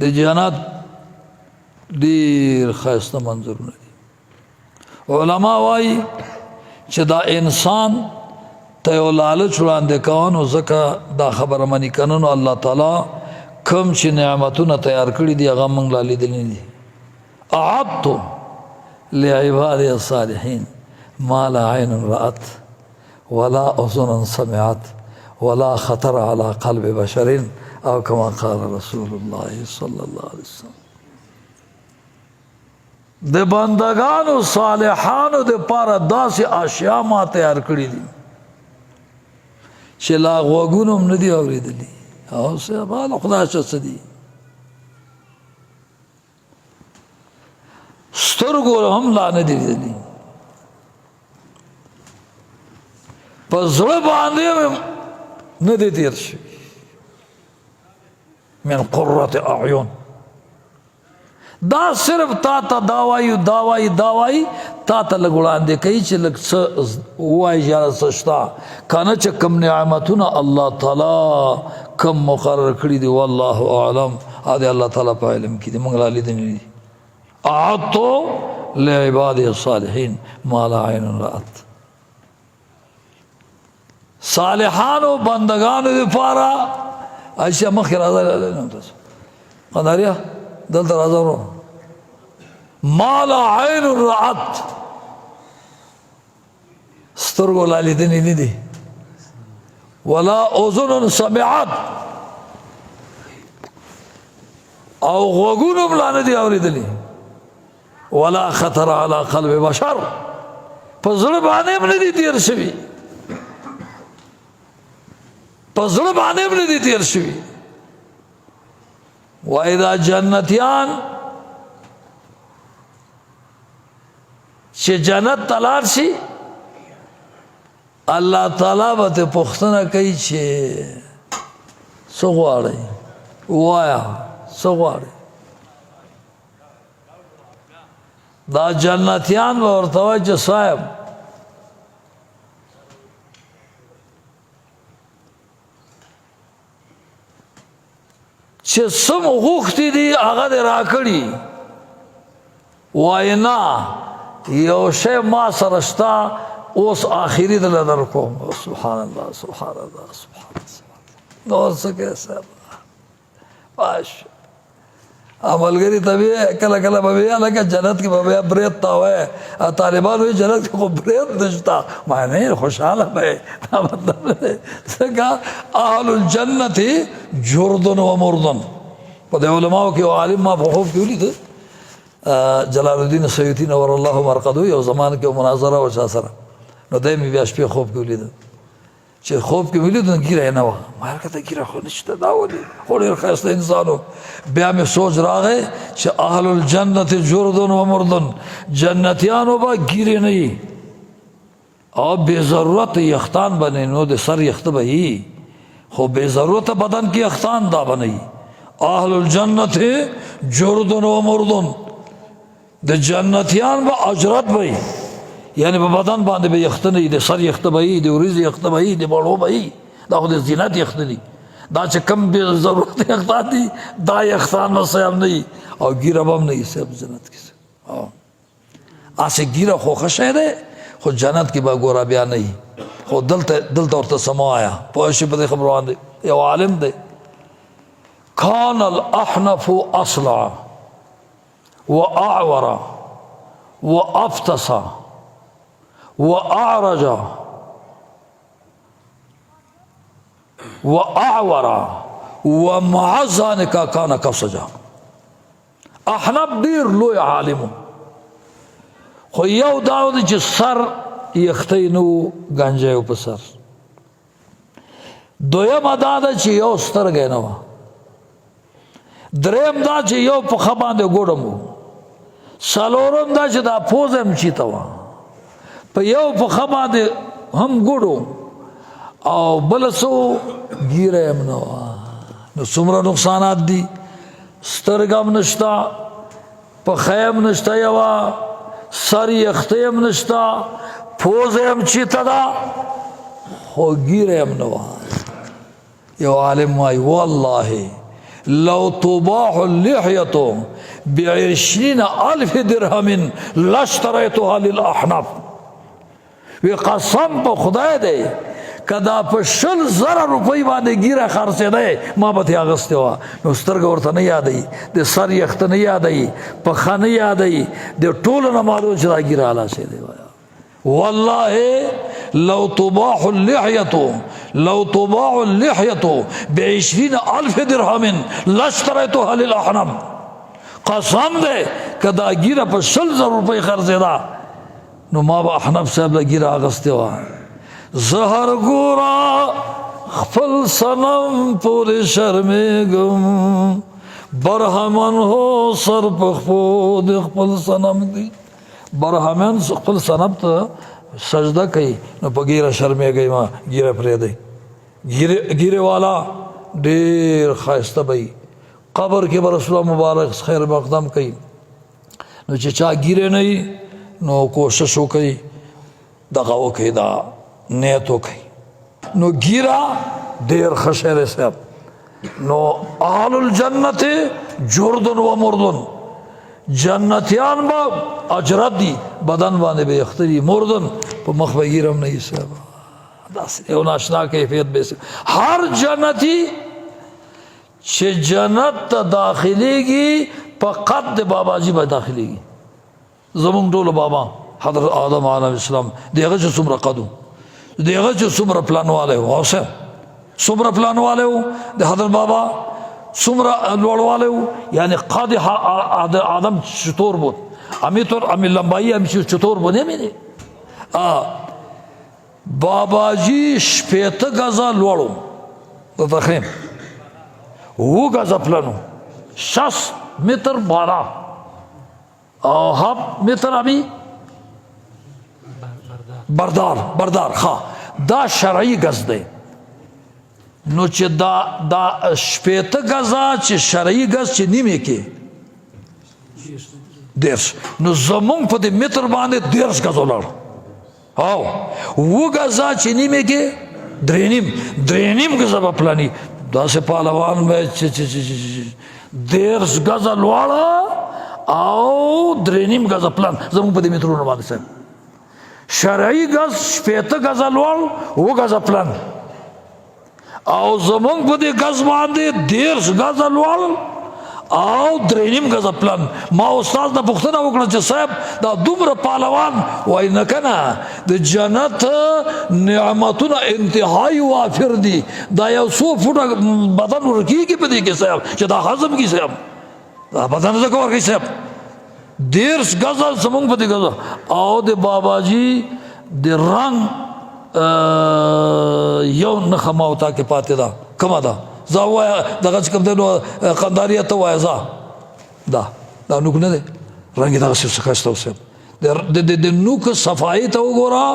د جنت ډیر ښایسته منظرونه دي علما وایي چې دا انسان ته یو لالچ وړاندې کوه نو ځکه دا خبره مني که نه نو الله تعالی کوم چې نعمتونه تیار کړي دي هغه موږ لا لیدلي دي اعدت لعبادي الصالحين ما لا عين رأت ولا أذن سمعت ولا خطر على قلب بشر او كما قال رسول الله صلى الله عليه وسلم د بندگانو صالحانو د پاره داسې اشیاء ما تیار کړي دي چې لا غوږونه هم نه دي اورېدلي او سبحان خدای څه دي سترګو هم لا نه دي لیدلي په زړه باندې نه دي تېر شوي من قرة اعین دا صرف تا ته دا وایي تا ته لږ وړاندې کوي چې لږ څه ووایي یاره څه شته که نه چې کوم نعمتونه الله تعالی کوم مقرر کړي دي والله اعلم دا د الله تعالی په علم کې دي موږ لا لیدلي دي اعدت لعبادي الصالحين ما لا عين رأت صالحانو بندگانو دپاره عائشہ مخکې راځه قداریا دلته راځه ورو ما لا عین رأت سترګو لا لیدنې نه دي ولا اذن سمعت او غوږونه هم لا نه دي اورېدلي ولا خطر على قلب بشر په زړه باندې هم نه دي تېر شوي په زړه باندې هم نه دي تېر شوي وای دا جنتیان چې جنت ته لاړ شي الله تعالی به ته پوښتنه کوي چې څه غواړئ ووایه څه غواړئ دا جنتیان به ورته وایي چې صاحب چې سم غوښتي دي هغه دې راکړي وایي نه یو شی ما سره شته اوس آخري دله درکوم سبحان الله سبحان الله سبحان الله نور څه کوې صاحب باش عملګري ته وی کله کله به وی لکه جنت کې به بیا برید ته وای طالبان وی جنت کې خو برید نشته ما نه خوشحاله به دا مطلب دی ځکه اهل الجنت جردن و مردن په دې علماو کې عالم ما په خوب کې ولید جلال الدین سیوطي نور الله مرقدو یو زمان کې مناظره و چا سره نو دی مې بیا شپې خوب کې ولید چې خوب کې ولید نو ګیره نه وه ما ورته ګیره خو نشته دا ولې خو ډېر ښایسته انسان و بیا مې سوچ راغی چې اهل الجنت جردن و مردن جنتیانو به ګیرې نه وي او بې ضرورت یختان به نه نو د سر یخته به وي خو بې ضرورته بدن کې یختان دا به نه وي اهل الجنت جردن و مردن د جنتیان به اجرت به وي یعنی په بدن باندې به یخته نه وي د سر یخته به وي د وریځو یخته به وي د بړو به وي دا خو د زینت یخته دي دا چې کم بې ضرورت یختان دي دا یختان به څه هم نه وي او ګیره به هم نه وي صاحب جنت کې هسې ګیره خو ښه شی دی خو جنت کې به ګوره بیا نه وي خو دلته ورته څه مه وایه پوه شوې په دې خبرو باندې یو عالم دی کان الاحنف اصلع واعور وافتص واعرج واعور ومع ذلك كان كفسجا احنف ډیر لوی عالم خو یو داو دی چې سر یختی نو گنجیو په سر دویم دا ده چې یو سترګی نه وه دریم دا چې یو پښه باندې ګوډم و څلورم دا چې دا پوزه هم چیته وه په یو پښه باندې هم ګوډو او بله څه ګیره هم نه وه نو څومره نقصانات دي سترګه هم نشته پښه هم نشته یوه سر یختی هم نشته پوزه هم چیته ده خو ګیره هم نه وه یو عالم وایي والله لو تباح اللحیة ب20,000 درهم لاشتریتها للاحناف. وی قسم په خدای دی کدا په 20,000 روپۍ باندې ګیره خرڅېدی ما به ترې اخیستې وه. نو سترګه ورته نه یادوي، د سر یخته نه یادوي، پښه نه یادوي، د ټولو نه معلوم چې دا ګیره خلاصېدی وایه. والله لو تباح اللحية ب20,000 درهم لاشتريتها للأحناف. قسم دے کدا ګیره په 20,000 روپۍ خرڅېده نو ما به احناف صاحب له ګیره اخیستې وه. زهر ګوره خپل صنم پورې شرمېږم، برهمن هو سر په خپو د خپل صنم دی. برهمن خپل صنم ته سجده کوي نو په ګیره شرمېږي، ما ګیره پرېږدئ. ګیره والا ډېر ښایسته به وي، قبر کې به رسول الله مبارک خیر مقدم کوي. نو چې چا ګیره نه وي نو کوشش وکړي دغه وکړي، دا نیت وکړي. نو ګیره ډېر ښه شی دی صاحب. نو اهل الجنت جردن و مردن، جنتیان با اجرت دی، بدن باندې به اختری، مردن په مخ به ګیرم نه وي صاحب. داسې یو ناشنا کیفیت به هر جنتی چې جنت ته داخلېږي په قد د باباجي به داخلېږي. زمونږ ټولو بابا حضرت آدم علیه السلام د هغه چې څومره قد و، د هغه چې څومره پلان والی و، اوسه څومره پلان والی و، د حضرت بابا څومره لوړوالی و. یعنی قد آدم چطور بود، امی لمبایی امی چطور بود نمیدی. باباجی 80 گزه لوړو د تخیم، 7 گزه پلنو، 60 متر بالا او 7 متر امی بردار. خواه دا شرعی گز دی. نو چې دا 80 گزه چې شرعی گز چې نیمه کې 10، نو زمونږ په دې متر باندې 10 گز ولاړ. او 7 گزه چې نیمه کې 3.5 گزه به پلانی. داسې پهلوان به 10 گزه لوړه او 3.5 گزه پلان زمونږ په دې مترونو باندې صاحب. شرعی گز 80 گزه لوړ، 7 گزه پلان، او زمونږ په دې گز باندې 10 گزه لوړ او 3.5 گزه پلان. ما استاد نه پوښتنه وکړه چې صاحب دا دومره پهلوان وای نه کنه د جنت نعمتونه انتهایی وافر دي، دا یو 100 فوټه بدن ورکېږي په دې کې صاحب چې دا هضم کړي صاحب، دا بدن ځکه ورکوي صاحب. 10 گزه زمونږ په دې گزه او د باباجي د رنګ یو نښه ما وتا کې پاتې ده. کومه ده؟ زه ووایه دغه چې کوم دی نو قنداریه ته ووایه زه دا نوک نه دی، رنګ یې دغسې ښایسته و صاحب. د نوک صفایي ته وګوره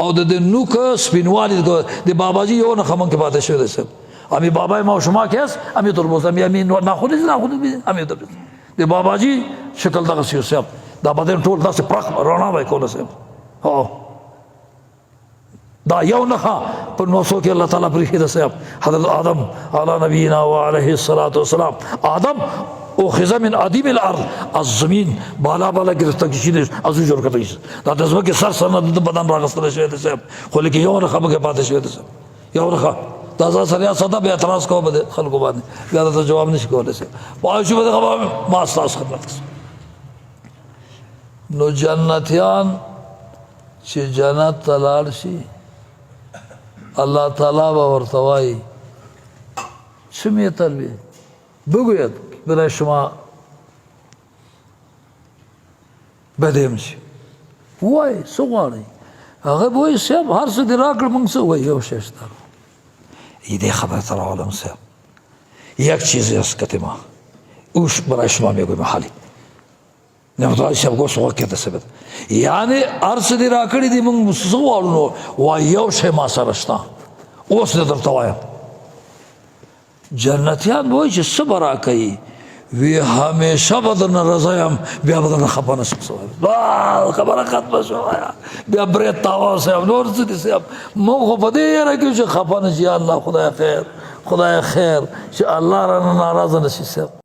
او د نوک سپینوالي د باباجي یو نښه من کې پاتې شوی دی صاحب. امی بابای ما شما که هست امی تربوز امی ناخودی امی تربوز د باباجي شکل دغسې و صاحب. دا بدن ټول داسې پرخ رڼا به یې کوله صاحب. دا یو نخا پر 900 کې الله تعالی پرېښې ده صاحب. حضرت آدم علی نبینا و علیه الصلاة والسلام، آدم اخذ من عدیم الارض، از زمین بالا گرفته کشیده از او جوړ کړی. دا د ځمکې سر نه د بدن راغستلی شوی دی صاحب، خو لیکن یو نښه پکې پاتې شوی دی صاحب. یو نښه دا زه سره ساده بیا اعتراض کوم به خلکو باندې، بیا درته جواب نشي کولی صاحب. پوه شو به دغه ما ستاسو خدمت کې. نو جنتیان چې جنت ته لاړ شي الله تعالی به ورته وایي چه می‌طلبی؟ بگوید برای شما بدیم چی؟ وای څه غواړئ؟ هغه به وایي صاحب هر څه دې راکړه موږ څه وایي یو شی شته. ایده خبر تر عالم صاحب یک چیزی است که ما اوش برای شما میگویم حالی نمیتونی شب گوش وقت کرده سبت یعنی عرص دی را کردی دی من سوالونو و یو شی ما سرشتا اوس در توایم جنتیان بوی چه صبر آکایی وی همیشه بدن رضایم بیا بدن خفا نشم سوال خبر ختم شو بیا برید تاوا سیم نور سدی سیم من خو پدی را که چه خفا نشی الله خدای خیر خدای خیر چې الله را ناراضه نشي صاحب